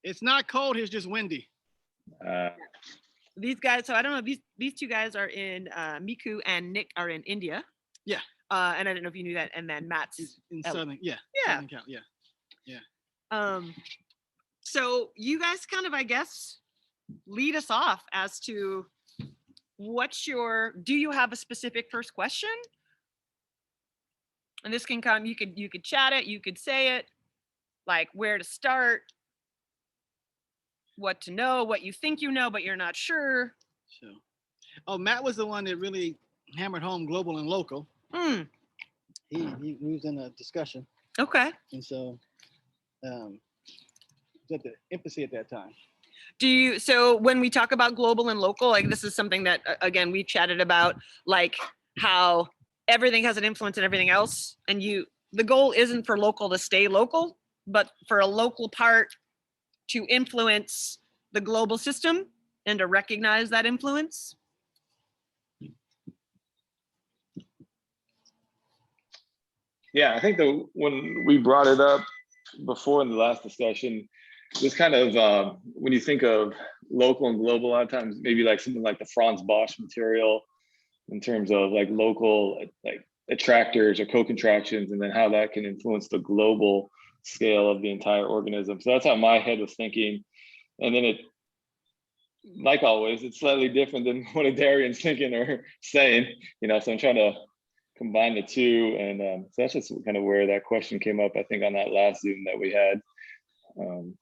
It's not cold. It's just windy. These guys, so I don't know, these two guys are in, Miku and Nick are in India. Yeah. And I don't know if you knew that. And then Matt's in Southern, yeah. Southern Cal, yeah. So you guys kind of, I guess, lead us off as to do you have a specific first question? And this can come, you could chat it, you could say it, like where to start, what to know, what you think you know, but you're not sure. So, Matt was the one that really hammered home global and local. He was in a discussion. Okay. And so, at the empathy at that time. So when we talk about global and local, like this is something that, again, we chatted about, like how everything has an influence on everything else. And the goal isn't for local to stay local, but for a local part to influence the global system and to recognize that influence. Yeah, I think when we brought it up before in the last discussion, this kind of, when you think of local and global, a lot of times maybe like something like the Franz Bosch material in terms of like local like attractors or co-contractions, and then how that can influence the global scale of the entire organism. So that's how my head was thinking. And then it, like always, it's slightly different than what Adarian's thinking or saying, so I'm trying to combine the two. And so that's just kind of where that question came up, I think, on that last Zoom that we had.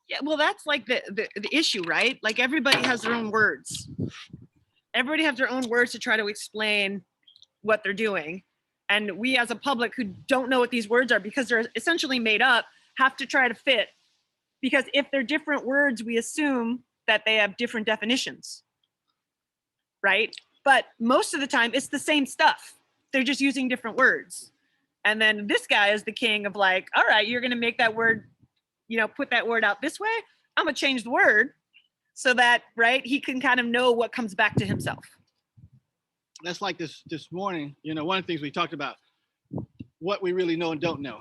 Yeah, well, that's like the issue, right? Like everybody has their own words. Everybody has their own words to try to explain what they're doing. And we as a public who don't know what these words are because they're essentially made up, have to try to fit. Because if they're different words, we assume that they have different definitions, right? But most of the time it's the same stuff. They're just using different words. And then this guy is the king of like, all right, you're gonna make that word, put that word out this way. I'm gonna change the word so that, right, he can kind of know what comes back to himself. That's like this morning, one of the things we talked about, what we really know and don't know.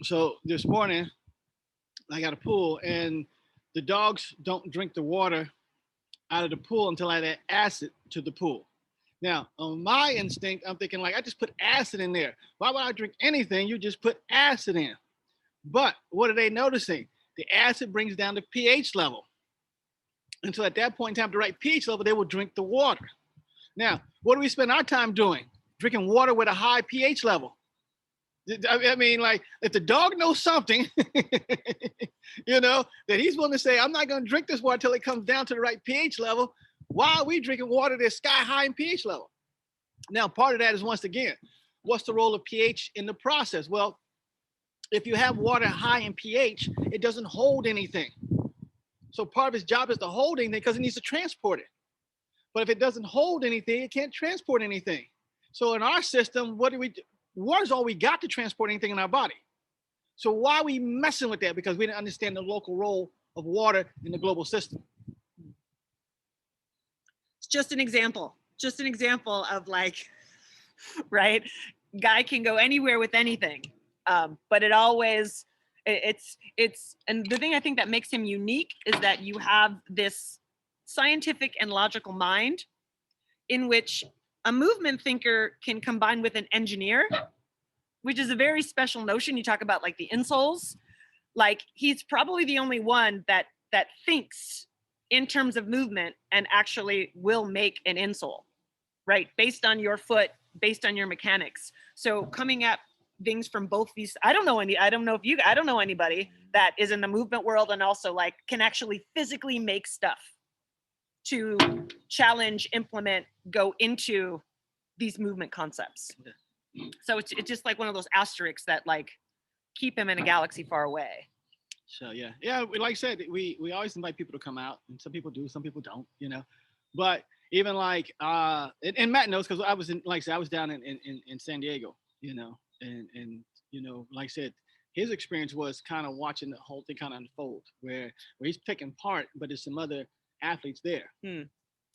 So this morning, I got a pool and the dogs don't drink the water out of the pool until I add acid to the pool. Now, on my instinct, I'm thinking like, I just put acid in there. Why would I drink anything? You just put acid in. But what are they noticing? The acid brings down the pH level. And so at that point in time, the right pH level, they will drink the water. Now, what do we spend our time doing? Drinking water with a high pH level. I mean, like, if the dog knows something, that he's willing to say, I'm not going to drink this water until it comes down to the right pH level. Why are we drinking water that's sky high in pH level? Now, part of that is, once again, what's the role of pH in the process? Well, if you have water high in pH, it doesn't hold anything. So part of its job is to hold anything because it needs to transport it. But if it doesn't hold anything, it can't transport anything. So in our system, what do we do? Water is all we got to transport anything in our body. So why are we messing with that? Because we didn't understand the local role of water in the global system. It's just an example of like, right? Guy can go anywhere with anything. But it always, and the thing I think that makes him unique is that you have this scientific and logical mind in which a movement thinker can combine with an engineer, which is a very special notion. You talk about like the insoles, like he's probably the only one that thinks in terms of movement and actually will make an insole, right? Based on your foot, based on your mechanics. So coming at things from both these, I don't know anybody that is in the movement world and also like can actually physically make stuff to challenge, implement, go into these movement concepts. So it's just like one of those asterisks that like keep him in a galaxy far away. So yeah, like I said, we always invite people to come out, and some people do, some people don't, But even like and Matt knows, because I was I was down in San Diego, and like I said, his experience was kind of watching the whole thing kind of unfold, where he's taking part, but there's some other athletes there. And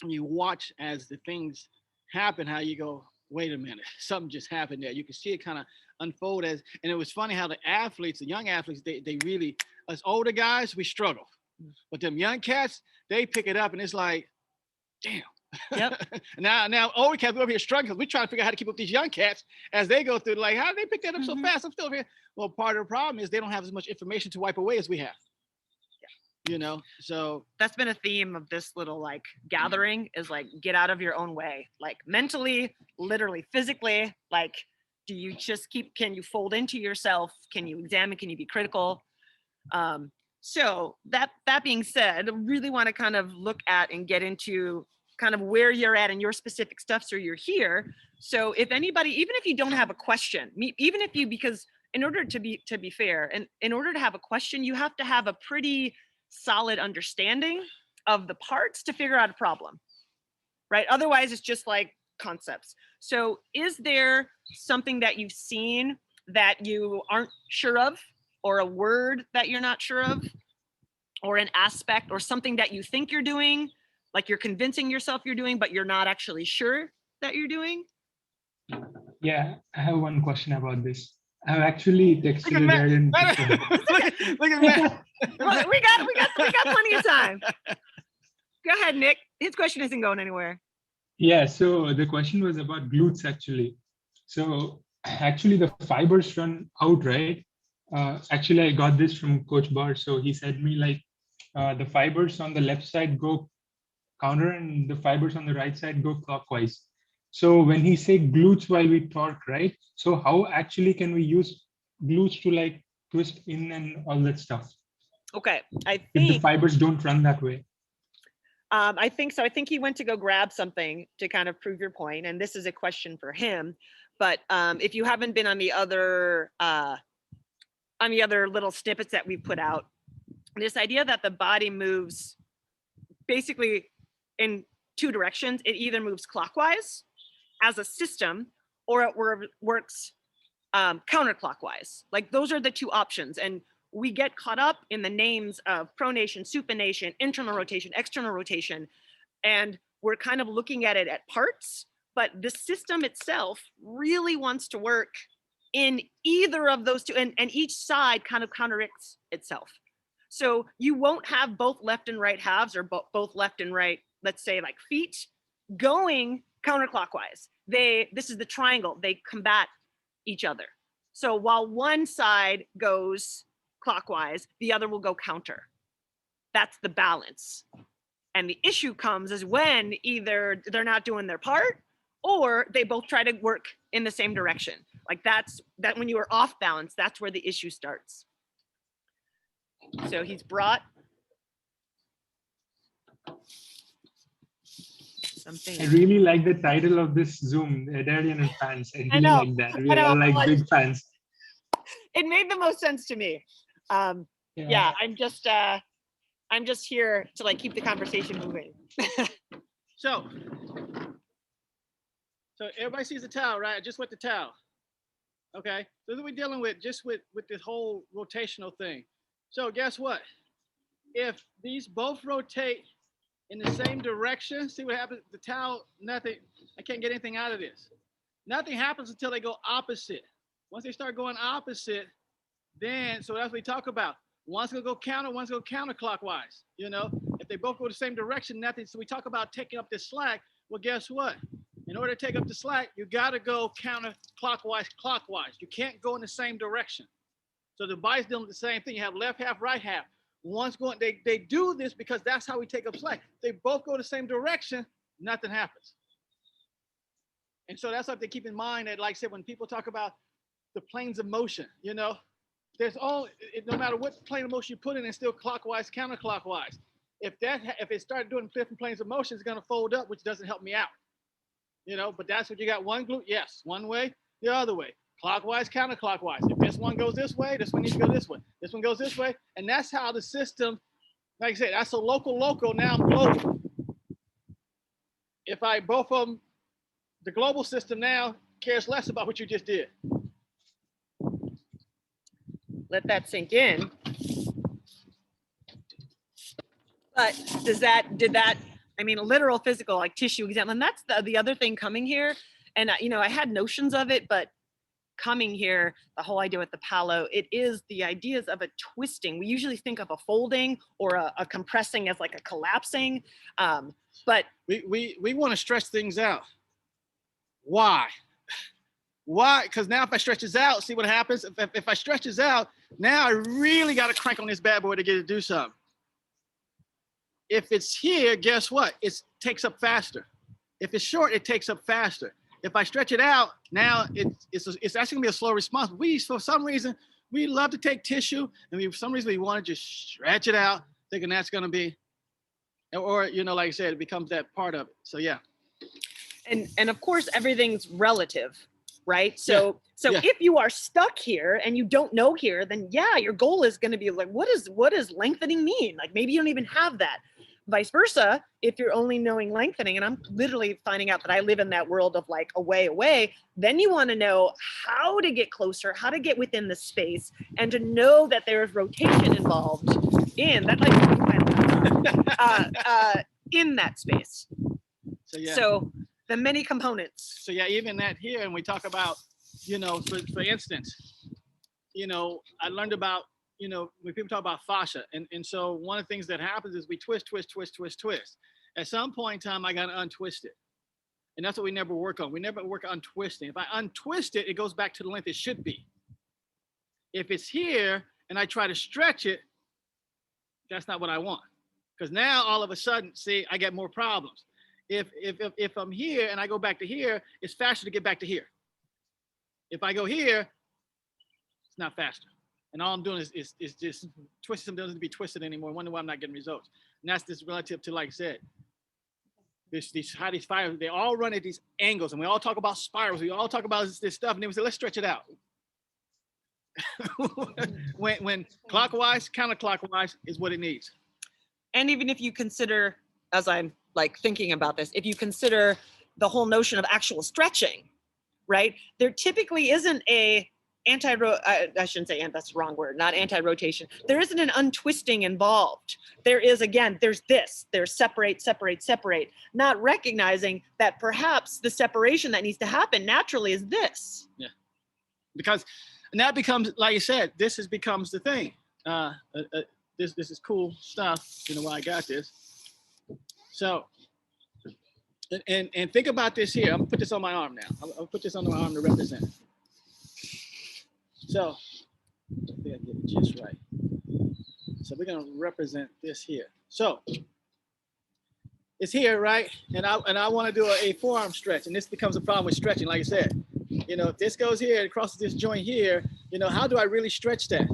you watch as the things happen, how you go, wait a minute, something just happened there. You can see it kind of unfold and it was funny how the young athletes, they really, us older guys, we struggle. But them young cats, they pick it up and it's like, damn. Yep. now older cats, we're over here struggling because we're trying to figure out how to keep up these young cats as they go through. Like, how do they pick that up so fast? I'm still here. Well, part of the problem is they don't have as much information to wipe away as we have. You know, so that's been a theme of this little like gathering is like, get out of your own way, like mentally, literally, physically. Like, do you just can you fold into yourself? Can you examine? Can you be critical? So that being said, I really want to kind of look at and get into kind of where you're at and your specific stuff. So you're here. So if anybody, even if you don't have a question, even if you, because in order to be fair, and in order to have a question, you have to have a pretty solid understanding of the parts to figure out a problem, right? Otherwise, it's just like concepts. So is there something that you've seen that you aren't sure of, or a word that you're not sure of, or an aspect or something that you think you're doing, like you're convincing yourself you're doing, but you're not actually sure that you're doing? Yeah, I have one question about this. I've actually texted Adarian. Look at Matt. Well, we got plenty of time. Go ahead, Nick. His question isn't going anywhere. Yeah, so the question was about glutes actually. So actually the fibers run out, right? Actually, I got this from Coach Barr. So he said me like the fibers on the left side go counter and the fibers on the right side go clockwise. So when he say glutes while we torque, right? So how actually can we use glutes to like twist in and all that stuff? Okay, I If the think fibers don't run that way. I think so. I think he went to go grab something to kind of prove your point, and this is a question for him. But if you haven't been on the other little snippets that we put out, this idea that the body moves basically in two directions. It either moves clockwise as a system, or it works counterclockwise. Like those are the two options. And we get caught up in the names of pronation, supination, internal rotation, external rotation, and we're kind of looking at it at parts, but the system itself really wants to work in either of those two, and each side kind of counteracts itself. So you won't have both left and right halves, or both left and right, let's say like feet, going counterclockwise. This is the triangle, they combat each other. So while one side goes clockwise, the other will go counter. That's the balance. And the issue comes is when either they're not doing their part, or they both try to work in the same direction. Like that when you are off balance, that's where the issue starts. So he's brought something. I really like the title of this Zoom, Adarian Fans. I really like that. We are like big fans. It made the most sense to me. Yeah, I'm just here to like keep the conversation moving. So everybody sees the towel, right? Just with the towel. Okay. So we're dealing with just with this whole rotational thing. So guess what? If these both rotate in the same direction, see what happens? The towel, nothing, I can't get anything out of this. Nothing happens until they go opposite. Once they start going opposite, then, so that's what we talk about. One's gonna go counter, one's gonna go counterclockwise. You know, if they both go the same direction, nothing. So we talk about taking up the slack. Well, guess what? In order to take up the slack, you gotta go counterclockwise, clockwise. You can't go in the same direction. So the body's doing the same thing. You have left half, right half. One's going, they do this because that's how we take up slack. They both go the same direction, nothing happens. And so that's something to keep in mind that, like I said, when people talk about the planes of motion, you know, there's all, no matter what plane of motion you put in, it's still clockwise, counterclockwise. If it started doing different planes of motion, it's going to fold up, which doesn't help me out. You know, but that's what you got. One glute, yes, one way, the other way, clockwise, counterclockwise. If this one goes this way, this one needs to go this way. This one goes this way, and that's how the system. Like I said, that's a local. Now I'm global. If both of them, the global system now cares less about what you just did. Let that sink in. But did that, I mean, a literal physical, like tissue exam, and that's the other thing coming here. And, you know, I had notions of it, but coming here, the whole idea with the palo, it is the ideas of a twisting. We usually think of a folding or a compressing as like a collapsing, but we want to stretch things out. Why? Why? Because now if I stretch this out, see what happens? If I stretch this out, now I really got to crank on this bad boy to get it to do something. If it's here, guess what? It takes up faster. If it's short, it takes up faster. If I stretch it out, now it's actually gonna be a slow response. For some reason, we love to take tissue, and for some reason we want to just stretch it out, thinking that's gonna be, or like I said, it becomes that part of it. So yeah. And of course, everything's relative, right? So if you are stuck here and you don't know here, then yeah, your goal is going to be like, what does lengthening mean? Like maybe you don't even have that. Vice versa, if you're only knowing lengthening, and I'm literally finding out that I live in that world of like away, then you want to know how to get closer, how to get within the space, and to know that there is rotation involved in that, in that space. So yeah. So the many components. So yeah, even that here, and we talk about, for instance, I learned about, when people talk about fascia, and so one of the things that happens is we twist. At some point in time, I got to untwist it. And that's what we never work on. We never work on twisting. If I untwist it, it goes back to the length it should be. If it's here and I try to stretch it, that's not what I want. Because now all of a sudden, see, I get more problems. If I'm here and I go back to here, it's faster to get back to here. If I go here, it's not faster. And all I'm doing is just twisting something doesn't be twisted anymore. I wonder why I'm not getting results. And that's just relative to, like I said, these fibers, they all run at these angles, and we all talk about spirals. We all talk about this stuff, and then we say, let's stretch it out. when clockwise, counterclockwise is what it needs. And even if you consider, as I'm like thinking about this, if you consider the whole notion of actual stretching, right? There typically isn't a I shouldn't say, that's the wrong word, not anti-rotation. There isn't an untwisting involved. There is, again, there's separate, not recognizing that perhaps the separation that needs to happen naturally is this. Yeah, because, and that becomes, like you said, becomes the thing. This is cool stuff, why I got this. So, and think about this here. I'm gonna put this on my arm now. I'll put this on my arm to represent. So, I think I get it just right. So we're gonna represent this here. So it's here, right? And I want to do a forearm stretch, and this becomes a problem with stretching. Like I said, if this goes here, it crosses this joint here. How do I really stretch that?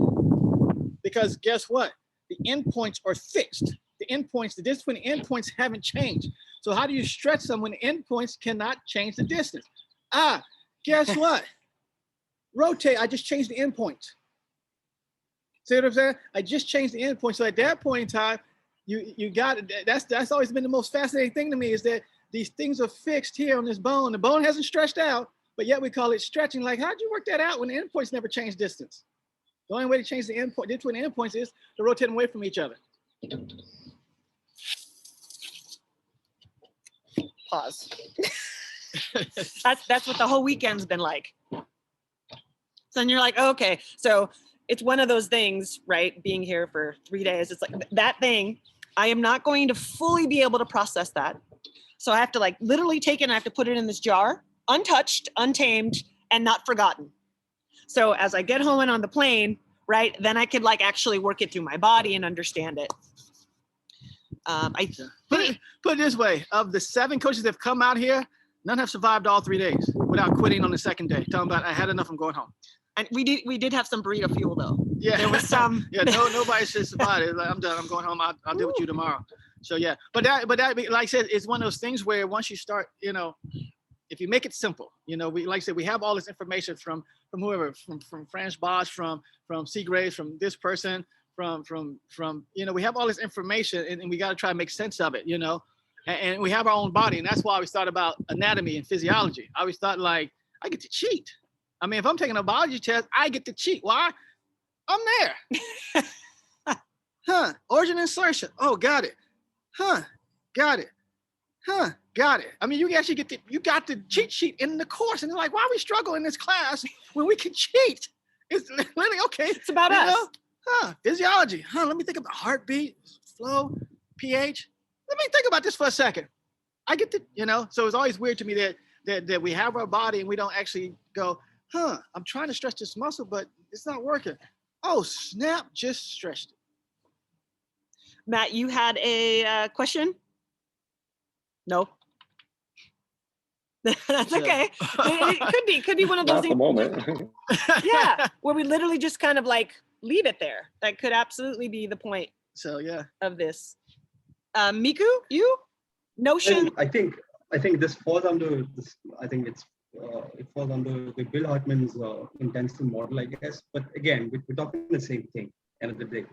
Because guess what? The endpoints are fixed. The distance between the endpoints haven't changed. So how do you stretch them when the endpoints cannot change the distance? Guess what? Rotate, I just changed the endpoints. See what I'm saying? I just changed the endpoint. So at that point in time, you got it. That's always been the most fascinating thing to me, is that these things are fixed here on this bone. The bone hasn't stretched out, but yet we call it stretching. Like, how'd you work that out when the endpoints never change distance? The only way to change the endpoint between the endpoints is to rotate them away from each other. Pause. That's what the whole weekend's been like. So then you're like, oh, okay, so it's one of those things, right? Being here for 3 days, it's like that thing, I am not going to fully be able to process that. So I have to like literally take it and I have to put it in this jar, untouched, untamed, and not forgotten. So as I get home and on the plane, right, then I could like actually work it through my body and understand it. Put it this way, of the 7 coaches that have come out here, none have survived all 3 days without quitting on the second day. Tell them about, I had enough, I'm going home. And we did have some burrito fuel though. Yeah, there was some. Yeah, nobody should survive it. Like, I'm done. I'm going home. I'll deal with you tomorrow. So yeah, but that, like I said, it's one of those things where once you start, if you make it simple, we, like I said, we have all this information from whoever, from Franz Bosch, from Seagraves, from this person, from we have all this information, and we got to try to make sense of it, and we have our own body, and that's why we thought about anatomy and physiology. I always thought, like, I get to cheat. I mean, if I'm taking a biology test, I get to cheat. Why? I'm there. Origin insertion. Oh, got it. Got it. got it. I mean, you actually you got the cheat sheet in the course, and they're like, why are we struggling in this class when we can cheat? It's literally okay. It's about us. Physiology. Let me think about heartbeat, flow, pH. Let me think about this for a second. I get so it's always weird to me that we have our body and we don't actually go, I'm trying to stretch this muscle, but it's not working. Oh, snap, just stretched it. Matt, you had a question? No. That's okay. It could be one of those Not the moment. Yeah, where we literally just kind of like leave it there. That could absolutely be the point. So yeah. Of this. Miku, you? Notion. I think this falls under this. I think it falls under the Bill Hartman's intensity model, I guess. But again, we're talking the same thing. End of the day,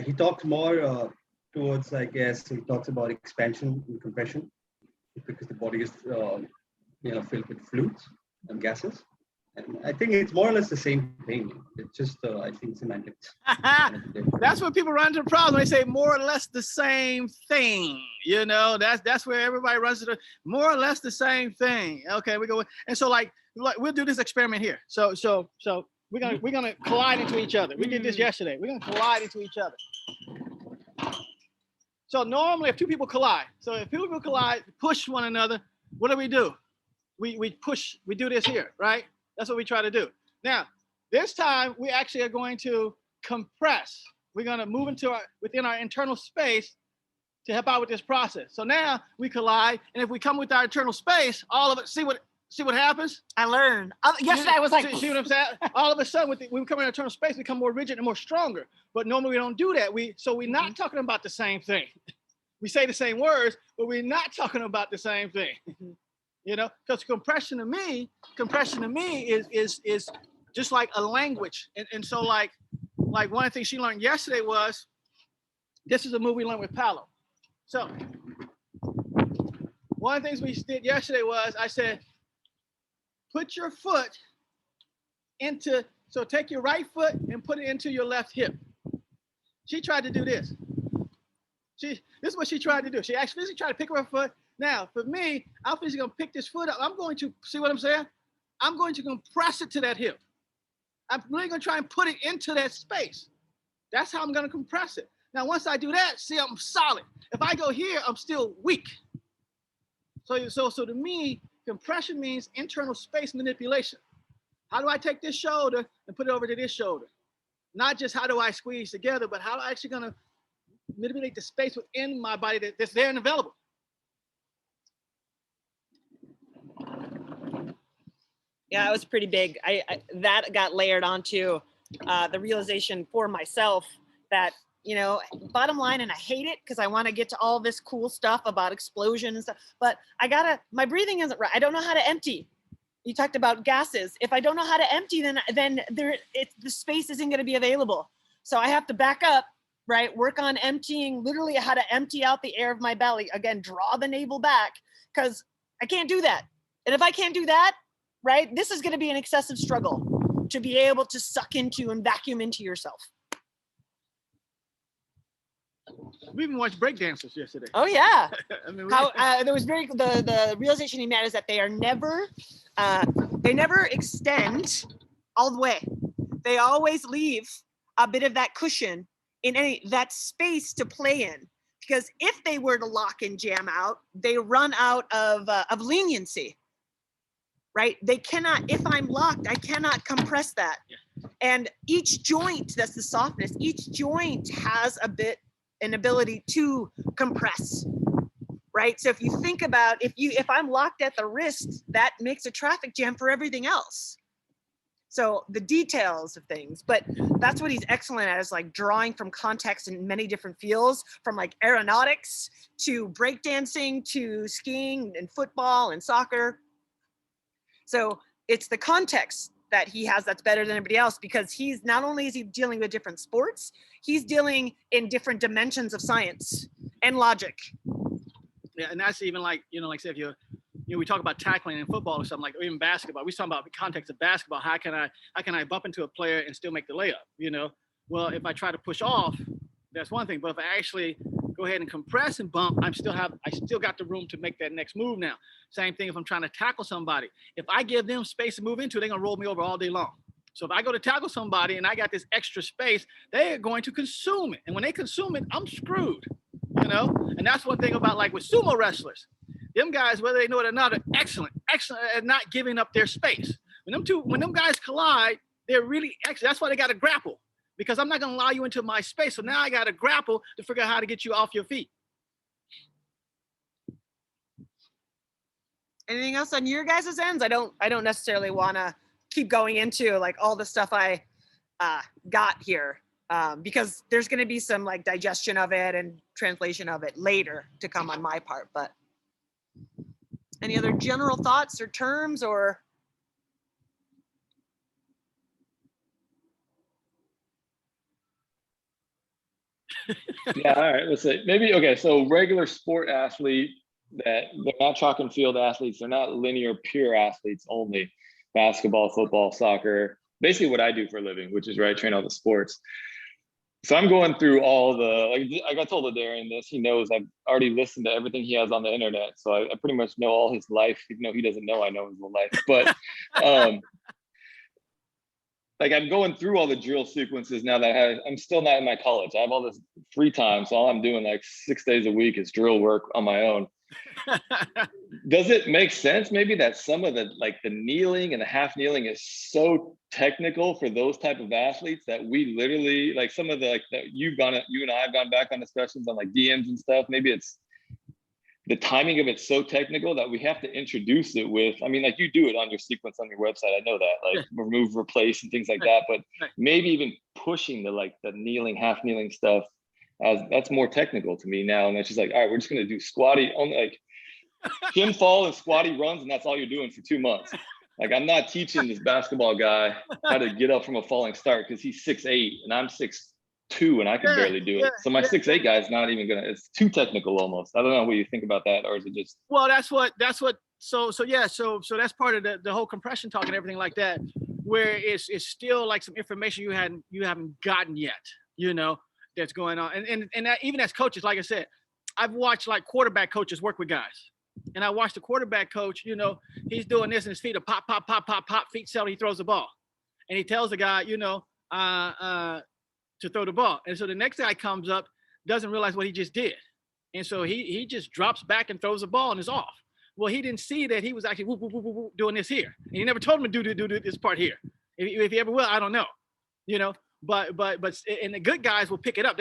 he talks more towards, I guess, he talks about expansion and compression because the body is filled with fluids and gases. And I think it's more or less the same thing. It's just, I think, semantics. That's where people run into the problem. They say more or less the same thing. That's where everybody runs into more or less the same thing. Okay, we go. And so like we'll do this experiment here. So we're gonna collide into each other. We did this yesterday. We're gonna collide into each other. So normally if two people collide, push one another, what do? We push, we do this here, right? That's what we try to do. Now, this time we actually are going to compress. We're going to move within our internal space to help out with this process. So now we collide, and if we come with our internal space, all of it, see what happens? I learned. Yesterday I was like, see what I'm saying? All of a sudden, when we come in our internal space, we become more rigid and more stronger. But normally we don't do that. We're not talking about the same thing. We say the same words, but we're not talking about the same thing. Because compression to me is just like a language. And so like one of the things she learned yesterday was, this is a move we learned with Paolo. So one of the things we did yesterday was I said, put your foot so take your right foot and put it into your left hip. She tried to do this. This is what she tried to do. She actually physically tried to pick up her foot. Now, for me, I'm physically going to pick this foot up. I'm going to, see what I'm saying? I'm going to compress it to that hip. I'm really going to try and put it into that space. That's how I'm going to compress it. Now, once I do that, see, I'm solid. If I go here, I'm still weak. So to me, compression means internal space manipulation. How do I take this shoulder and put it over to this shoulder? Not just how do I squeeze together, but how am I actually going to manipulate the space within my body that's there and available. Yeah, it was pretty big. I that got layered onto the realization for myself that, bottom line, and I hate it because I want to get to all this cool stuff about explosion and stuff, but my breathing isn't right. I don't know how to empty. You talked about gases. If I don't know how to empty, then the space isn't going to be available. So I have to back up, right? Work on emptying, literally how to empty out the air of my belly. Again, draw the navel back because I can't do that. And if I can't do that, right, this is going to be an excessive struggle to be able to suck into and vacuum into yourself. We even watched breakdancers yesterday. Oh yeah. I mean, there was the realization he made is that they never extend all the way. They always leave a bit of that cushion in that space to play in, because if they were to lock and jam out, they run out of leniency. Right? They cannot, if I'm locked, I cannot compress that. Yeah. And each joint, that's the softness, each joint has an ability to compress. Right? So if you think about, if I'm locked at the wrist, that makes a traffic jam for everything else. So the details of things, but that's what he's excellent at, is like drawing from context in many different fields, from like aeronautics to breakdancing to skiing and football and soccer. So it's the context that he has that's better than anybody else, because he's not only is he dealing with different sports, he's dealing in different dimensions of science and logic. Yeah, and that's even like, like say if we talk about tackling in football or something, like, or even basketball. We talk about the context of basketball. How can I bump into a player and still make the layup? Well, if I try to push off, that's one thing. But if I actually go ahead and compress and bump, I still got the room to make that next move now. Same thing if I'm trying to tackle somebody. If I give them space to move into, they're gonna roll me over all day long. So if I go to tackle somebody and I got this extra space, they are going to consume it. And when they consume it, I'm screwed, you know? And that's one thing about like with sumo wrestlers. Them guys, whether they know it or not, are excellent at not giving up their space. When them guys collide, they're really excellent. That's why they got to grapple, because I'm not going to allow you into my space. So now I got to grapple to figure out how to get you off your feet. Anything else on your guys' ends? I don't necessarily want to keep going into like all the stuff I got here because there's going to be some like digestion of it and translation of it later to come on my part. But any other general thoughts or terms or? Yeah, all right, let's say maybe, okay, so regular sport athlete, that they're not track and field athletes, they're not linear pure athletes only, basketball, football, soccer, basically what I do for a living, which is right, train all the sports. So I'm going through all the, like I told Adarian this, he knows I've already listened to everything he has on the internet. So I pretty much know all his life, even though he doesn't know I know his whole life. But like I'm going through all the drill sequences now that I'm still not in my college. I have all this free time. So all I'm doing like 6 days a week is drill work on my own. Does it make sense maybe that some of the like the kneeling and the half kneeling is so technical for those type of athletes that we literally like some of the like that you and I have gone back on discussions on like DMs and stuff, maybe it's the timing of it's so technical that we have to introduce it with, I mean, like you do it on your sequence on your website, I know that, like remove, replace and things like that, but maybe even pushing the like the kneeling, half kneeling stuff, as that's more technical to me now. And it's just like, all right, we're just gonna do squatty on like shin fall and squatty runs, and that's all you're doing for 2 months. Like I'm not teaching this basketball guy how to get up from a falling start because he's 6'8" and I'm 6'2" and I can barely do it. So my 6'8" guy is not even gonna, it's too technical almost. I don't know what you think about that, or is it just? Well, that's what so that's part of the whole compression talk and everything like that, where it's still like some information you haven't gotten yet, you know, that's going on. And that, even as coaches, like I said, I've watched like quarterback coaches work with guys. And I watched the quarterback coach, you know, he's doing this and his feet are pop, pop, pop, pop, pop, feet settle, he throws the ball. And he tells the guy, you know, to throw the ball. And so the next guy comes up, doesn't realize what he just did. And so he just drops back and throws the ball and is off. Well, he didn't see that he was actually whoop, whoop, whoop, whoop, doing this here. And he never told him to do this part here. If he ever will, I don't know, you know. But and the good guys will pick it up.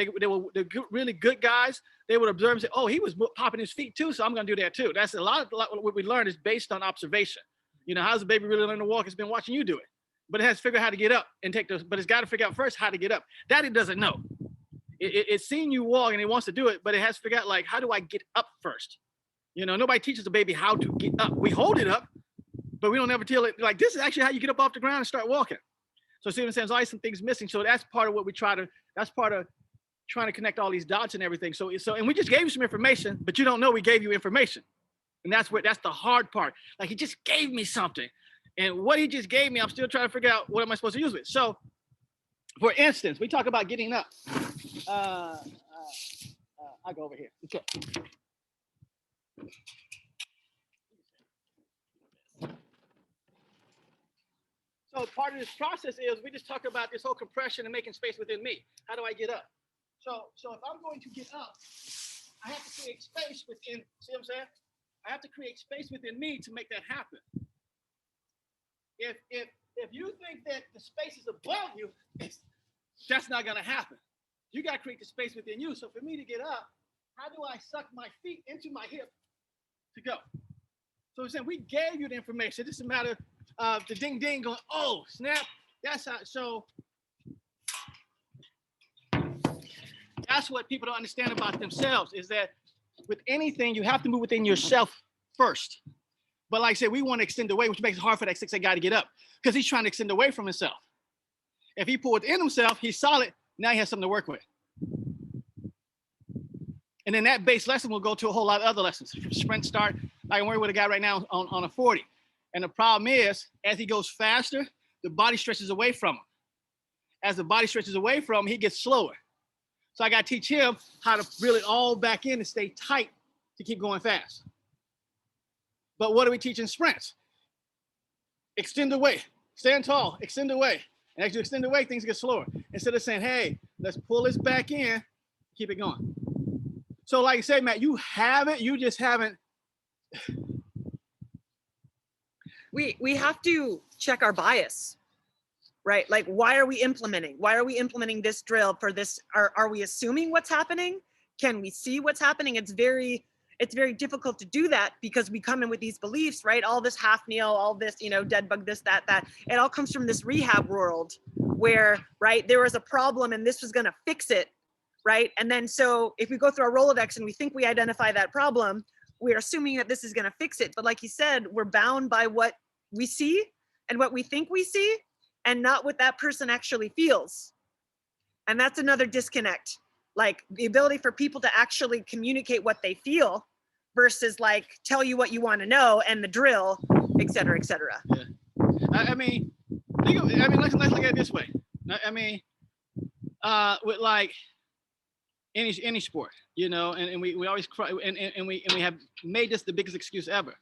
Really good guys, they would observe and say, oh, he was popping his feet too, so I'm gonna do that too. That's a lot what we learn is based on observation. You know, how's a baby really learn to walk? It's been watching you do it. But it has to figure out how to get up and take those, but it's got to figure out first how to get up. That it doesn't know. It's seen you walk and it wants to do it, but it has to figure out like, how do I get up first? You know, nobody teaches a baby how to get up. We hold it up, but we don't ever tell it like, this is actually how you get up off the ground and start walking. So see what I'm saying? There's always some things missing. So that's part of what that's part of trying to connect all these dots and everything. So and we just gave you some information, but you don't know we gave you information. And that's the hard part. Like he just gave me something. And what he just gave me, I'm still trying to figure out what am I supposed to use it. So for instance, we talk about getting up. I'll go over here. Okay. So part of this process is we just talk about this whole compression and making space within me. How do I get up? So if I'm going to get up, I have to create space within, see what I'm saying? I have to create space within me to make that happen. If you think that the space is above you, that's not gonna happen. You gotta create the space within you. So for me to get up, how do I suck my feet into my hip to go? So we're saying we gave you the information. It's just a matter of the ding ding going, oh snap. That's how. So that's what people don't understand about themselves, is that with anything you have to move within yourself first. But like I said, we want to extend away, which makes it hard for that 6'8" guy to get up because he's trying to extend away from himself. If he pulled in himself, he's solid. Now he has something to work with. And then that base lesson will go to a whole lot of other lessons. Sprint start, like I'm working with a guy right now on a 40. And the problem is, as he goes faster, the body stretches away from him. As the body stretches away from him, he gets slower. So I got to teach him how to really all back in and stay tight to keep going fast. But what do we teach in sprints? Extend away, stand tall, extend away. And as you extend away, things get slower. Instead of saying, hey, let's pull this back in, keep it going. So like you say, Matt, you have it, you just haven't. We have to check our bias, right? Like, why are we implementing? Why are we implementing this drill for this? Are we assuming what's happening? Can we see what's happening? It's very difficult to do that because we come in with these beliefs, right? All this half kneel, all this, dead bug, this, that. It all comes from this rehab world where, right, there was a problem and this was going to fix it, right? And then so if we go through our Rolodex and we think we identify that problem, we're assuming that this is going to fix it. But like you said, we're bound by what we see and what we think we see and not what that person actually feels. And that's another disconnect. Like the ability for people to actually communicate what they feel versus like tell you what you want to know and the drill, et cetera, et cetera. Yeah. I mean, let's look at it this way. I mean, with like any sport, and we always cry, and we have made this the biggest excuse ever.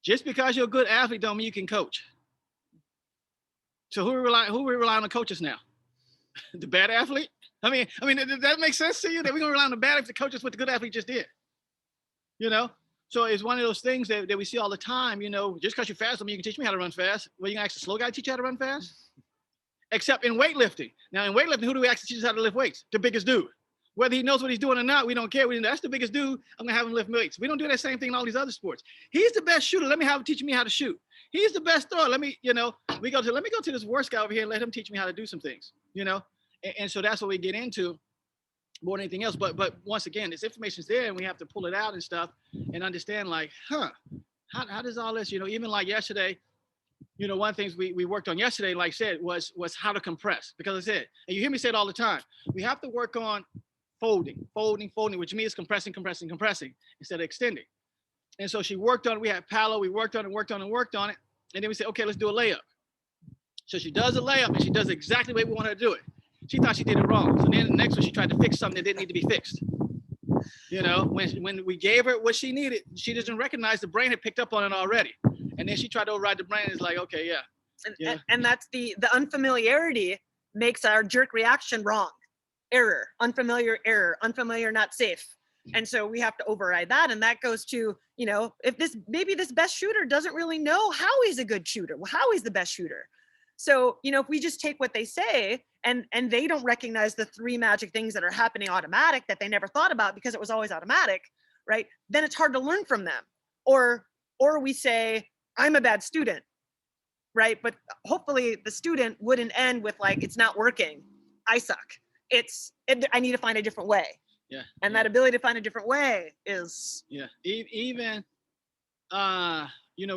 Just because you're a good athlete don't mean you can coach. So who we rely on the coaches now? The bad athlete? I mean, does that make sense to you that we're gonna rely on the bad athlete to coach us what the good athlete just did? So it's one of those things that we see all the time. Just because you're fast, doesn't mean you can teach me how to run fast. Well, you can ask the slow guy to teach you how to run fast. Except in weightlifting. Now in weightlifting, who do we actually teach us how to lift weights? The biggest dude. Whether he knows what he's doing or not, we don't care. That's the biggest dude. I'm gonna have him lift weights. We don't do that same thing in all these other sports. He's the best shooter. Let me have him teach me how to shoot. He's the best thrower. Let me go to this worst guy over here and let him teach me how to do some things. And so that's what we get into more than anything else. But once again, this information's there and we have to pull it out and stuff and understand like, how does all this, even like yesterday, one of the things we worked on yesterday, like I said, was how to compress. Because I said, and you hear me say it all the time, we have to work on folding, which means compressing instead of extending. And so she worked on it. We had Palo, we worked on it. And then we said, okay, let's do a layup. So she does a layup and she does exactly the way we want her to do it. She thought she did it wrong. So then the next one, she tried to fix something that didn't need to be fixed. When we gave her what she needed, she doesn't recognize the brain had picked up on it already. And then she tried to override the brain. It's like, okay, yeah. And that's the unfamiliarity makes our jerk reaction wrong. Error, unfamiliar, not safe. And so we have to override that. And that goes to, if this best shooter doesn't really know how he's a good shooter, how he's the best shooter. So, if we just take what they say and they don't recognize the three magic things that are happening automatic that they never thought about because it was always automatic, right? Then it's hard to learn from them. Or we say, I'm a bad student, right? But hopefully the student wouldn't end with like, it's not working, I suck. I need to find a different way. Yeah. And that ability to find a different way is. Yeah. Even,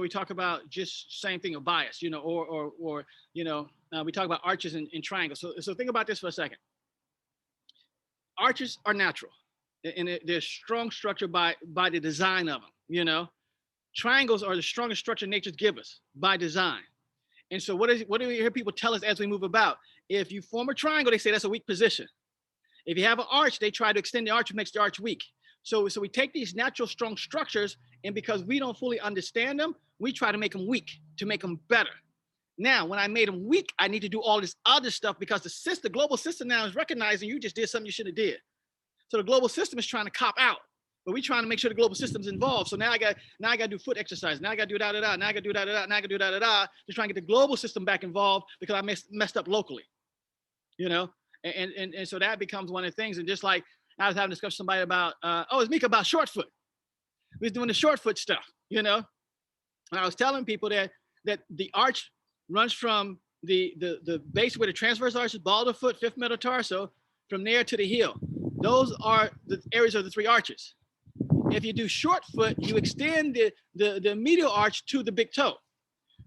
we talk about just same thing of bias, we talk about arches and triangles. So think about this for a second. Arches are natural and they're strong structure by the design of them, Triangles are the strongest structure nature's give us by design. And so what do we hear people tell us as we move about? If you form a triangle, they say that's a weak position. If you have an arch, they try to extend the arch, which makes the arch weak. So we take these natural strong structures, and because we don't fully understand them, we try to make them weak to make them better. Now, when I made them weak, I need to do all this other stuff because the global system now is recognizing you just did something you shouldn't have did. So the global system is trying to cop out, but we're trying to make sure the global system's involved. So now I got to do foot exercise. Now I got to do da-da-da. Now I got to do da-da-da. Now I got to do da-da-da. Just trying to get the global system back involved because I messed up locally, And so that becomes one of the things. And just like I was having a discussion with somebody about, it's Mika about short foot. We was doing the short foot stuff, And I was telling people that the arch runs from the base where the transverse arch is, ball of the foot, fifth metatarso, from there to the heel. Those are the areas of the three arches. If you do short foot, you extend the medial arch to the big toe.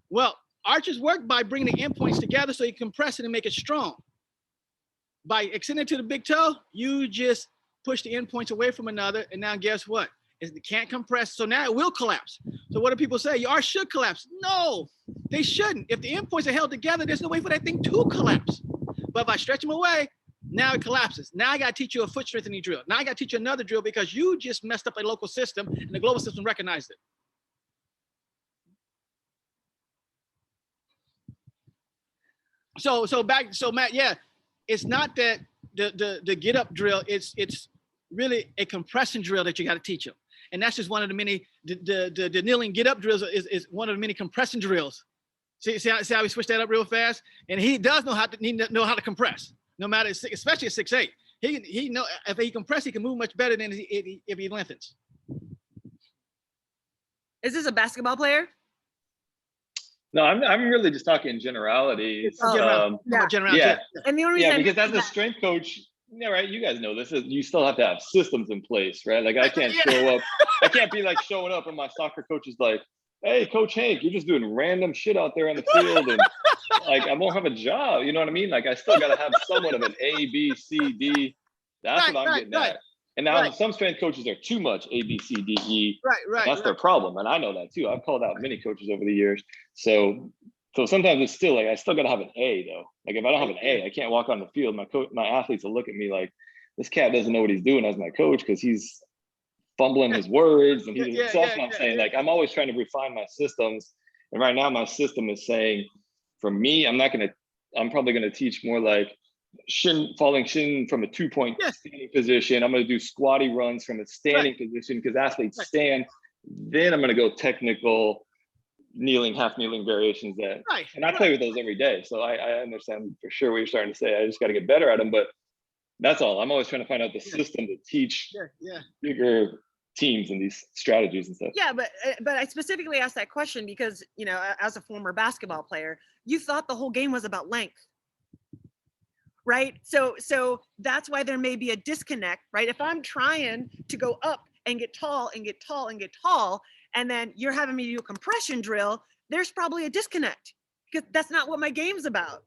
Well, arches work by bringing the endpoints together so you compress it and make it strong. By extending to the big toe, you just push the endpoints away from another, and now guess what? It can't compress, so now it will collapse. So what do people say? Your arch should collapse. No, they shouldn't. If the endpoints are held together, there's no way for that thing to collapse. But if I stretch them away, Now it collapses. Now I got to teach you a foot strengthening drill. Now I got to teach you another drill because you just messed up a local system and the global system recognized it. So Matt, yeah, it's not that the get up drill. It's really a compression drill that you got to teach them, and that's just one of the many. The kneeling get up drills is one of the many compression drills. See how we switch that up real fast, and he does know how to compress. No matter, especially at 6'8", he know if he compress, he can move much better than if he lengthens. Is this a basketball player? No, I'm really just talking generalities. Generality. Yeah, and the only yeah, reason because as a strength coach, yeah, right. You guys know this. You still have to have systems in place, right? Like I can't show up. I can't be like showing up, and my soccer coach is like, "Hey, Coach Hank, you're just doing random shit out there on the field," and like I won't have a job. You know what I mean? Like I still got to have somewhat of an A, B, C, D. That's what I'm getting at. And now some strength coaches are too much A, B, C, D, E. Right. That's their problem, and I know that too. I've called out many coaches over the years. So sometimes it's still like I still got to have an A though. Like if I don't have an A, I can't walk on the field. My athletes will look at me like this cat doesn't know what he's doing as my coach because he's fumbling his words and so that's what I'm saying. Like I'm always trying to refine my systems, and right now my system is saying, for me, I'm probably gonna teach more like falling shin from a 2-point standing position. I'm gonna do squatty runs from a standing position because athletes stand. Then I'm gonna go technical kneeling, half kneeling variations and I play with those every day. So I understand for sure what you're starting to say. I just got to get better at them, but that's all. I'm always trying to find out the system to teach bigger teams and these strategies and stuff. Yeah, but I specifically asked that question because, you know, as a former basketball player, you thought the whole game was about length, right? So that's why there may be a disconnect, right? If I'm trying to go up and get tall and get tall and get tall, and then you're having me do a compression drill, there's probably a disconnect because that's not what my game's about.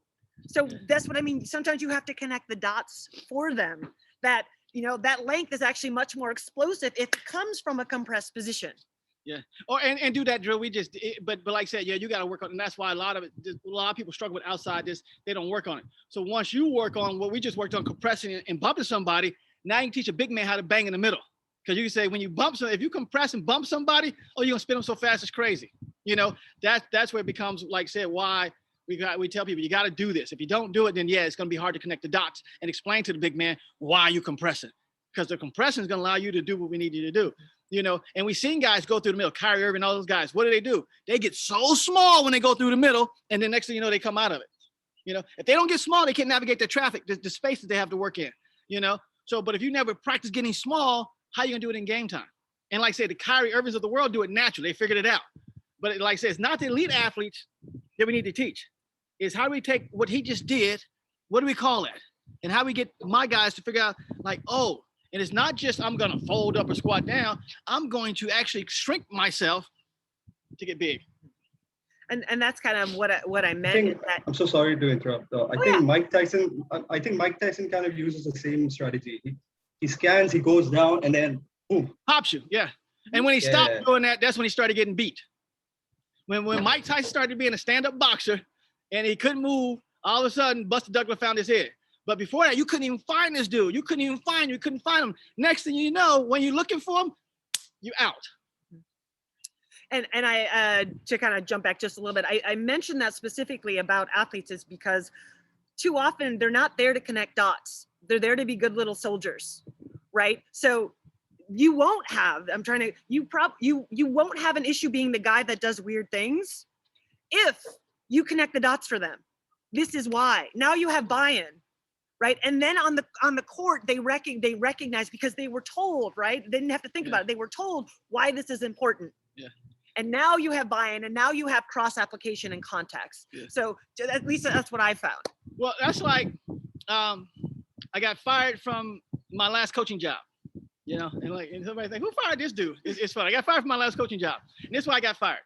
So that's what I mean. Sometimes you have to connect the dots for them that, you know, that length is actually much more explosive if it comes from a compressed position. Yeah. Or and do that drill. But like I said, you got to work on it. And that's why a lot of people struggle with outside this. They don't work on it. So once you work on what we just worked on, compressing and bumping somebody, now you can teach a big man how to bang in the middle. Because you can say when you bump if you compress and bump somebody, you're gonna spin them so fast it's crazy. You know, that's where it becomes, like I said, why we tell people you got to do this. If you don't do it, then it's gonna be hard to connect the dots and explain to the big man why you compressing. Because the compression is gonna allow you to do what we need you to do. You know, and we've seen guys go through the middle, Kyrie Irving, all those guys. What do? They get so small when they go through the middle, and then next thing you know, they come out of it. You know, if they don't get small, they can't navigate the traffic, the space that they have to work in. You know, but if you never practice getting small, how are you gonna do it in game time? And like I said, the Kyrie Irvings of the world do it naturally. They figured it out. But like I said, it's not the elite athletes that we need to teach. It's how do we take what he just did, what do we call that? And how we get my guys to figure out like, and it's not just I'm gonna fold up or squat down. I'm going to actually shrink myself to get big. And that's kind of what I meant. I'm so sorry to interrupt. I think Mike Tyson kind of uses the same strategy. He scans, he goes down, and then boom. Pops you, yeah. And when he stopped doing that, that's when he started getting beat. When Mike Tyson started being a stand-up boxer and he couldn't move, all of a sudden Buster Douglas found his head. But before that, you couldn't even find this dude. You couldn't find him. Next thing you know, when you're looking for him, you're out. And I to kind of jump back just a little bit, I mentioned that specifically about athletes is because too often they're not there to connect dots. They're there to be good little soldiers, right? So you won't have, you won't have an issue being the guy that does weird things if you connect the dots for them. This is why. Now you have buy-in, right? And then on the court, they recognize because they were told, right? They didn't have to think about it. They were told why this is important. Yeah. And now you have buy-in, and now you have cross-application and context. Yeah. So at least that's what I found. Well, that's like, I got fired from my last coaching job, you know, and somebody think, who fired this dude? It's funny. I got fired from my last coaching job, and this is why I got fired.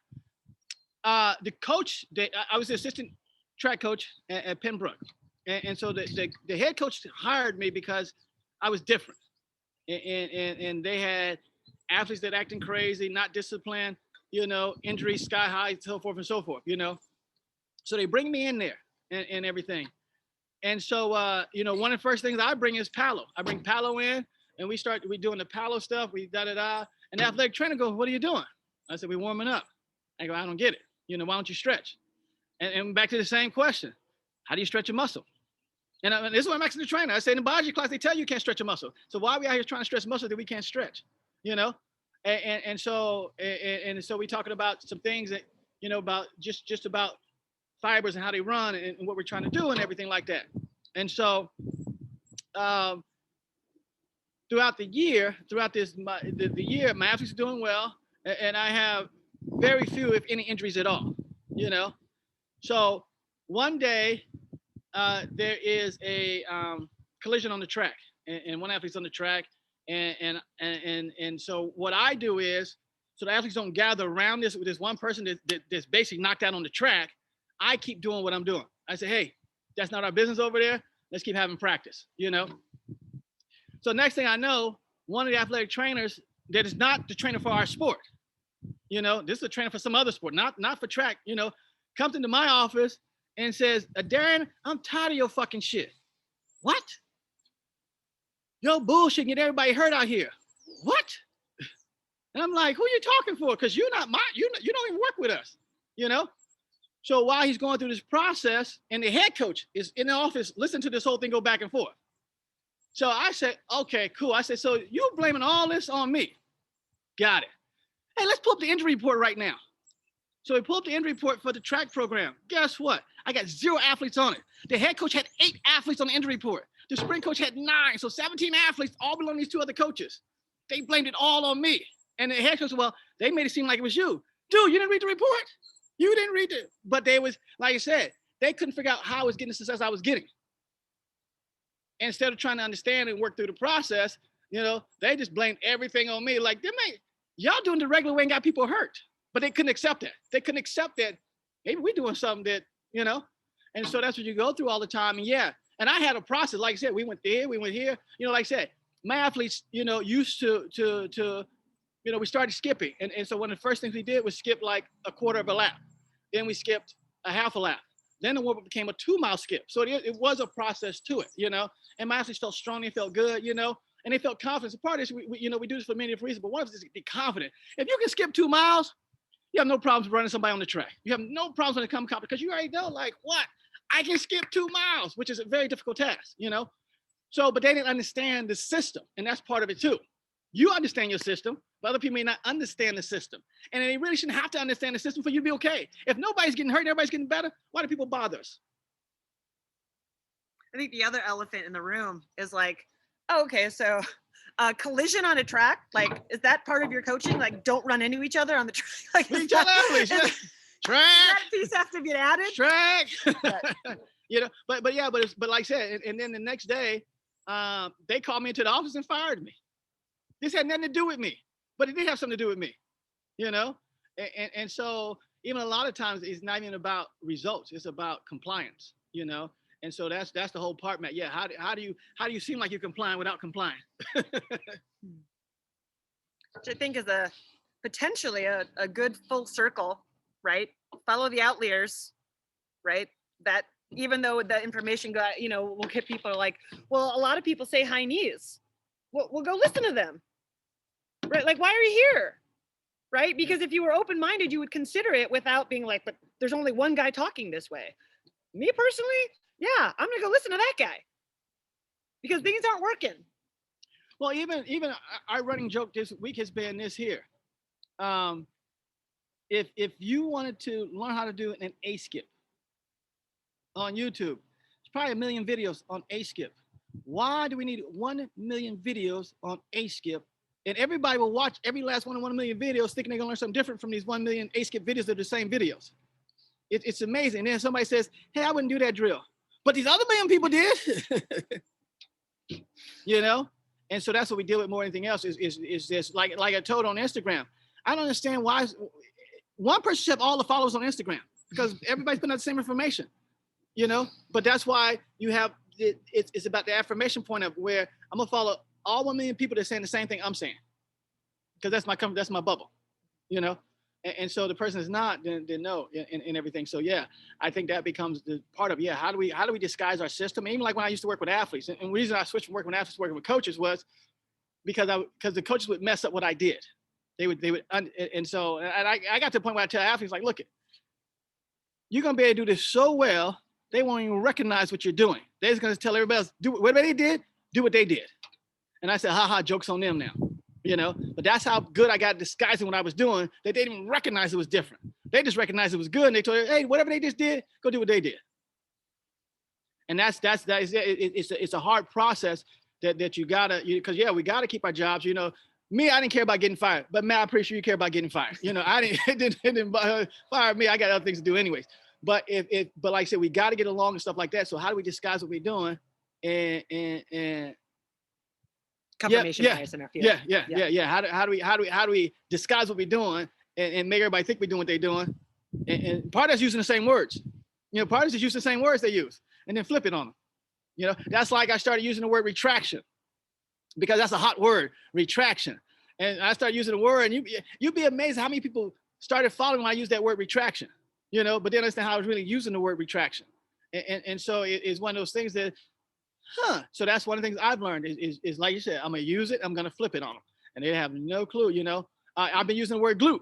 The coach, I was the assistant track coach at Pembroke, and so the head coach hired me because I was different, and they had athletes that acting crazy, not disciplined, you know, injuries sky high, so forth and so forth, you know. So they bring me in there and everything. And so, you know, one of the first things I bring is Palo. I bring Palo in, and we doing the Palo stuff. We da-da-da. And the athletic trainer goes, what are you doing? I said, we're warming up. I go, I don't get it. You know, why don't you stretch? And back to the same question. How do you stretch a muscle? And this is what I'm asking the trainer. I say in the biology class, they tell you can't stretch a muscle. So why are we out here trying to stretch muscle that we can't stretch? You know? And so we're talking about some things that, you know, about just about fibers and how they run and what we're trying to do and everything like that. And so throughout the year, the year, my athletes are doing well, and I have very few, if any, injuries at all, you know? So one day there is a collision on the track, and one athlete's on the track, and so what I do is, so the athletes don't gather around this one person that's basically knocked out on the track, I keep doing what I'm doing. I say, hey, that's not our business over there. Let's keep having practice, you know? So next thing I know, one of the athletic trainers that is not the trainer for our sport, you know, this is a trainer for some other sport, not for track, you know, comes into my office and says, Adarian, I'm tired of your fucking shit. What? Yo, bullshit, get everybody hurt out here. What? And I'm like, who are you talking for? Because you're not you don't even work with us, you know? So while he's going through this process, and the head coach is in the office, listen to this whole thing go back and forth. So I said, okay, cool. I said, so you're blaming all this on me. Got it. Hey, let's pull up the injury report right now. So we pulled up the injury report for the track program. Guess what? I got 0 athletes on it. The head coach had 8 athletes on the injury report. The sprint coach had 9. So 17 athletes, all belong to these 2 other coaches. They blamed it all on me. And the head coach said, well, they made it seem like it was you. Dude, you didn't read the report? You didn't read it. But they was, like I said, they couldn't figure out how I was getting the success I was getting. And instead of trying to understand and work through the process, you know, they just blamed everything on me. Like, y'all doing the regular way and got people hurt. But they couldn't accept that. They couldn't accept that maybe we're doing something that, you know, and so that's what you go through all the time. And yeah, and I had a process. Like I said, we went there, we went here. You know, like I said, my athletes, you know, used to you know, we started skipping. And so one of the first things we did was skip like a quarter of a lap. Then we skipped a half a lap. Then the warm-up became a 2-mile skip. So it was a process to it, you know, and my athletes felt strong, they felt good, you know, and they felt confident. So part of this, you know, we do this for many different reasons, but one of us is to be confident. If you can skip 2 miles, you have no problems running somebody on the track. You have no problems when it comes to confidence because you already know, like, what? I can skip 2 miles, which is a very difficult task, you know? So, but they didn't understand the system, and that's part of it too. You understand your system, but other people may not understand the system. And they really shouldn't have to understand the system for you to be okay. If nobody's getting hurt, everybody's getting better, why do people bother us? I think the other elephant in the room is like, oh, okay, so collision on a track, like, is that part of your coaching? Like, don't run into each other on the track. Like, We tell athletes, track. That piece have to get added. Track. You know, but like I said, and then the next day, they called me into the office and fired me. This had nothing to do with me, but it did have something to do with me, you know? And so even a lot of times it's not even about results, it's about compliance, you know? And so that's the whole part, Matt. Yeah, how do you seem like you're complying without complying? Which I think is potentially a good full circle, right? Follow the outliers, right? That even though the information got, you know, will get people like, well, a lot of people say high knees. We'll go listen to them, right? Like, why are you here, right? Because if you were open-minded, you would consider it without being like, but there's only one guy talking this way. Me personally, yeah, I'm gonna go listen to that guy because things aren't working. Well, even our running joke this week has been this here. If you wanted to learn how to do an A skip on YouTube, there's probably 1 million videos on A skip. Why do we need 1 million videos on A skip? And everybody will watch every last one of 1 million videos thinking they're gonna learn something different from these 1 million A skip videos that are the same videos. It's amazing. And then somebody says, hey, I wouldn't do that drill. But these other 1 million people did. You know? And so that's what we deal with more than anything else is this, like I told on Instagram. I don't understand why one person should have all the followers on Instagram because everybody's putting out the same information, you know? But that's why you have, it's about the affirmation point of where I'm gonna follow all 1 million people that are saying the same thing I'm saying. Because that's my bubble, you know? And so the person is not, then no, and everything. So yeah, I think that becomes the part of, yeah, how do we disguise our system? Even like when I used to work with athletes, and the reason I switched from working with athletes to working with coaches was because the coaches would mess up what I did. They would, and so I got to the point where I tell athletes, like, look, you're gonna be able to do this so well, they won't even recognize what you're doing. They're just gonna tell everybody else, do whatever they did, do what they did. And I said, haha, joke's on them now. You know, but that's how good I got disguising what I was doing, that they didn't even recognize it was different. They just recognized it was good, and they told her, hey, whatever they just did, go do what they did. And it's a hard process that you gotta, because yeah, we gotta keep our jobs. You know, me, I didn't care about getting fired, but Matt, I'm pretty sure you care about getting fired. You know, it didn't fire me. I got other things to do anyways. But but like I said, we got to get along and stuff like that. So how do we disguise what we're doing and confirmation bias in our field. Yeah. How do we disguise what we're doing and make everybody think we're doing what they're doing? And part of us using the same words. You know, part of us is using the same words they use and then flip it on them. You know, that's like I started using the word retraction because that's a hot word, retraction. And I started using the word, and you'd be amazed how many people started following when I used that word retraction. You know, but then understand how I was really using the word retraction. And so it's one of those things that, so that's one of the things I've learned is like you said, I'm gonna use it, I'm gonna flip it on them, and they have no clue. You know, I've been using the word glute,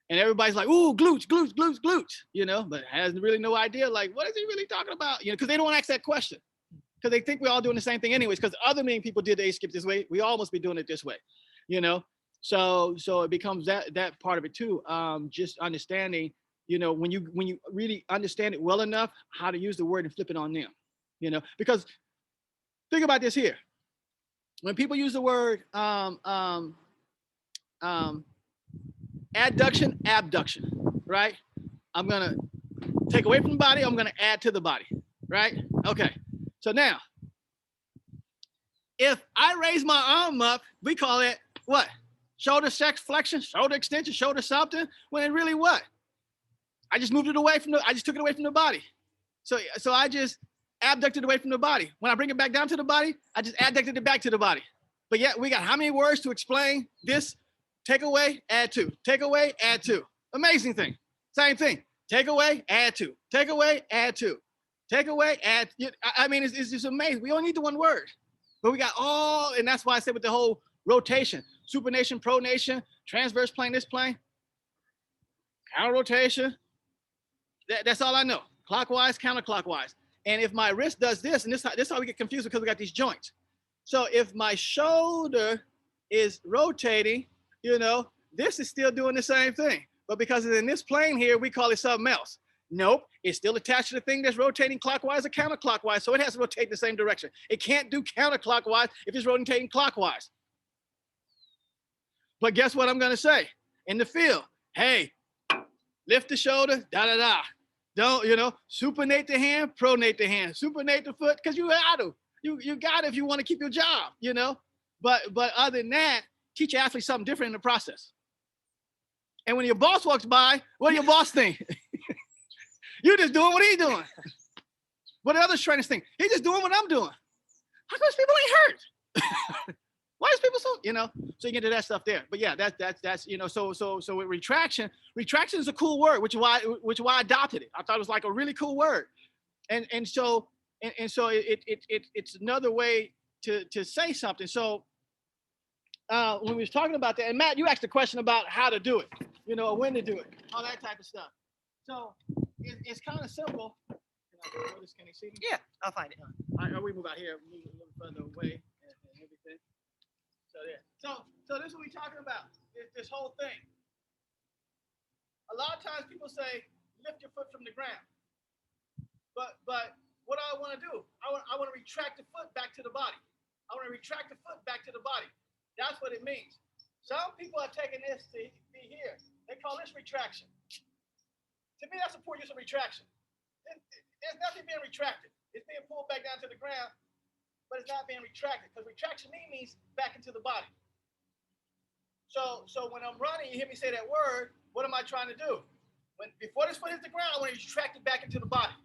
and everybody's like, "Ooh, glutes, glutes, glutes, glutes," you know, but has really no idea, like, what is he really talking about? You know, because they don't ask that question, because they think we're all doing the same thing anyways. Because other many people did the A-skip this way, we all must be doing it this way, you know. So it becomes that part of it too. Just understanding, you know, when you really understand it well enough, how to use the word and flip it on them, you know, because. Think about this here. When people use the word adduction, abduction, right? I'm gonna take away from the body, I'm gonna add to the body, right? Okay, so now, if I raise my arm up, we call it what? Shoulder flexion, shoulder extension, shoulder something, when really what? I just moved it away I just took it away from the body. So I just abducted away from the body. When I bring it back down to the body, I just adducted it back to the body. But yet we got how many words to explain this? Take away, add to. Take away, add to. Amazing thing. Same thing. Take away, add to. Take away, add to. Take away, add. I mean, it's just amazing. We only need the one word. But we got all, and that's why I said with the whole rotation, supination, pronation, transverse plane, this plane, counter rotation. That's all I know. Clockwise, counterclockwise. And if my wrist does this, and this is how we get confused because we got these joints. So if my shoulder is rotating, you know, this is still doing the same thing. But because it's in this plane here, we call it something else. Nope, it's still attached to the thing that's rotating clockwise or counterclockwise. So it has to rotate in the same direction. It can't do counterclockwise if it's rotating clockwise. But guess what I'm going to say? In the field, hey, lift the shoulder, da-da-da. Don't, you know, supinate the hand, pronate the hand, supinate the foot, because you got to. You got it if you want to keep your job, you know. But other than that, teach your athletes something different in the process. And when your boss walks by, what do your boss think? You're just doing what he's doing. What the other trainers think? He's just doing what I'm doing. How come people ain't hurt? Why is people so, you know? So you get to that stuff there. But yeah, that's you know. So with retraction is a cool word, which is why I adopted it. I thought it was like a really cool word, and so it's another way to say something. So when we was talking about that, and Matt, you asked a question about how to do it, you know, when to do it, all that type of stuff. So it's kind of simple. Can you see me? Yeah, I'll find it. All right, we move out here, move a little further away, and everything. So yeah. So this is what we're talking about. This whole thing. A lot of times people say, lift your foot from the ground. But what do I want to do? I want to retract the foot back to the body. I want to retract the foot back to the body. That's what it means. Some people are taking this to be here. They call this retraction. To me, that's a poor use of retraction. There's nothing being retracted. It's being pulled back down to the ground, but it's not being retracted, because retraction means back into the body. So when I'm running, you hear me say that word, what am I trying to do? Before this foot hits the ground, I want to retract it back into the body.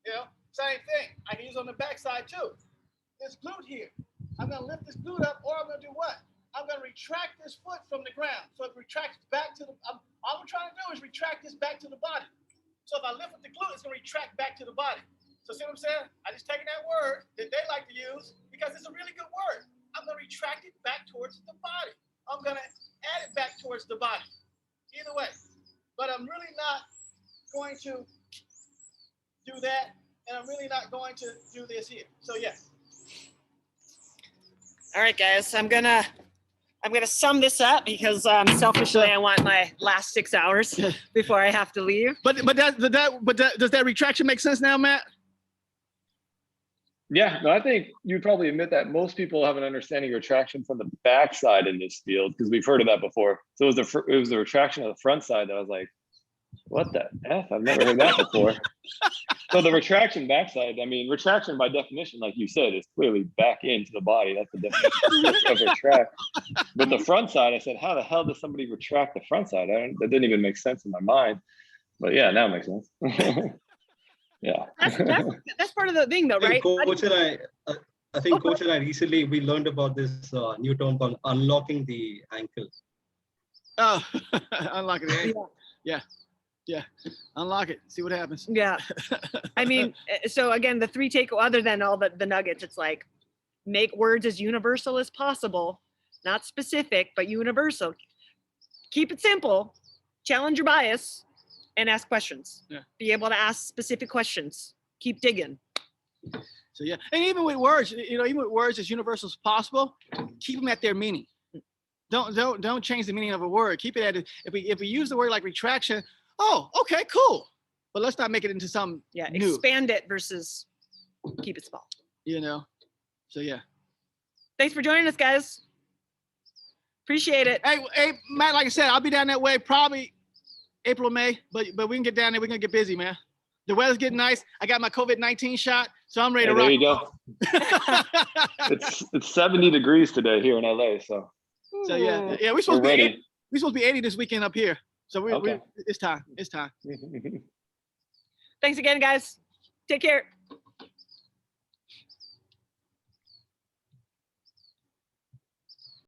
You know, same thing. I can use on the backside too. This glute here. I'm going to lift this glute up, or I'm going to do what? I'm going to retract this foot from the ground. So it retracts back to the, all I'm trying to do is retract this back to the body. So if I lift with the glute, it's gonna retract back to the body. So see what I'm saying? I just taken that word that they like to use because it's a really good word. I'm gonna retract it back towards the body. I'm gonna add it back towards the body. Either way. But I'm really not going to do that, and I'm really not going to do this here. So yes. All right, guys, I'm gonna sum this up because selfishly I want my last 6 hours before I have to leave. But does that retraction make sense now, Matt? Yeah, no, I think you'd probably admit that most people have an understanding of retraction from the backside in this field because we've heard of that before. So it was the retraction of the front side that I was like, what the F? I've never heard that before. So the retraction backside, I mean, retraction by definition, like you said, is clearly back into the body. That's the definition of retract. But the front side, I said, how the hell does somebody retract the front side? That didn't even make sense in my mind. But yeah, now it makes sense. Yeah. That's part of the thing though, right? I think Coach and I recently, we learned about this new term called unlocking the ankle. Oh, unlocking the ankle. Yeah. Unlock it. See what happens. Yeah. I mean, so again, the three take other than all the nuggets, it's like make words as universal as possible, not specific, but universal. Keep it simple, challenge your bias, and ask questions. Yeah. Be able to ask specific questions. Keep digging. So yeah, and even with words, even with words as universal as possible, keep them at their meaning. Don't change the meaning of a word. Keep it at it. If we use the word like retraction, oh, okay, cool. But let's not make it into some new. Expand it versus keep it small. So yeah. Thanks for joining us, guys. Appreciate it. Hey, Matt, like I said, I'll be down that way probably April, May, but we can get down there. We're gonna get busy, man. The weather's getting nice. I got my COVID-19 shot, so I'm ready to rock. There you go. It's 70 degrees today here in LA, so. So yeah, we're supposed to be 80 this weekend up here. So Okay. it's time. It's time. Thanks again, guys. Take care.